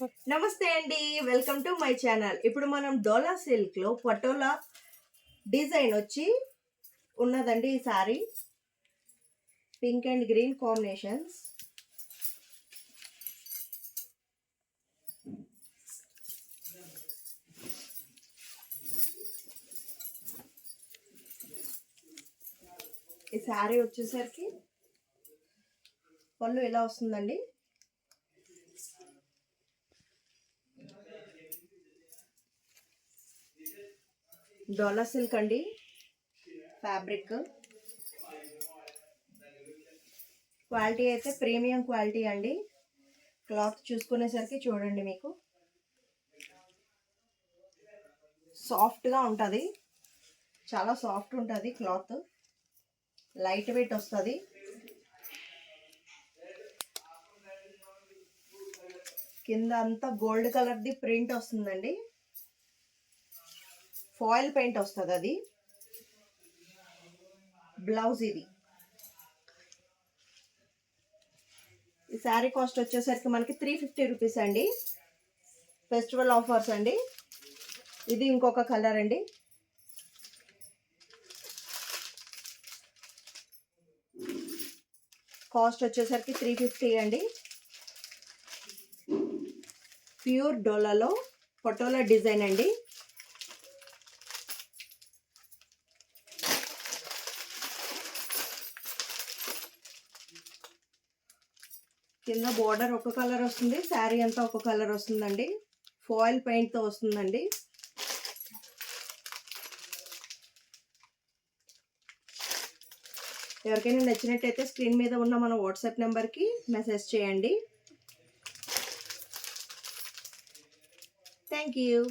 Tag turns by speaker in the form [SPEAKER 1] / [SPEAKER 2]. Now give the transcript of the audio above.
[SPEAKER 1] నమస్తే అండి, welcome to my channel. ఇప్పుడు మనం డోలా సిల్క్లో పటోలా డిజైన్ వచ్చి ఉన్నదండి. ఈ sorry pink and green combinations. ఈ సారీ వచ్చేసరికి పళ్ళు ఇలా వస్తుందండి. డోలా సిల్క్ అండి, ఫ్యాబ్రిక్ క్వాలిటీ అయితే ప్రీమియం క్వాలిటీ అండి. క్లాత్ చూసుకునేసరికి చూడండి, మీకు సాఫ్ట్గా ఉంటుంది, చాలా సాఫ్ట్ ఉంటుంది క్లాత్, లైట్ వెయిట్ వస్తుంది. కింద అంతా గోల్డ్ కలర్ది ప్రింట్ వస్తుందండి, ఫాయిల్ పెయింట్ వస్తుంది. అది బ్లౌజ్. ఇది ఈ శారీ కాస్ట్ వచ్చేసరికి మనకి 350 రూపీస్ అండి. ఫెస్టివల్ ఆఫర్స్ అండి. ఇది ఇంకొక కలర్ అండి. కాస్ట్ వచ్చేసరికి 350 అండి. ప్యూర్ డోలాలో పటోలా డిజైన్ అండి. కింద బోర్డర్ ఒక కలర్ వస్తుంది, శారీ అంతా ఒక కలర్ వస్తుందండి. ఫాయిల్ పెయింట్తో వస్తుందండి. ఎవరికైనా నచ్చినట్టయితే స్క్రీన్ మీద ఉన్న మన వాట్సాప్ నెంబర్కి మెసేజ్ చేయండి. Thank you.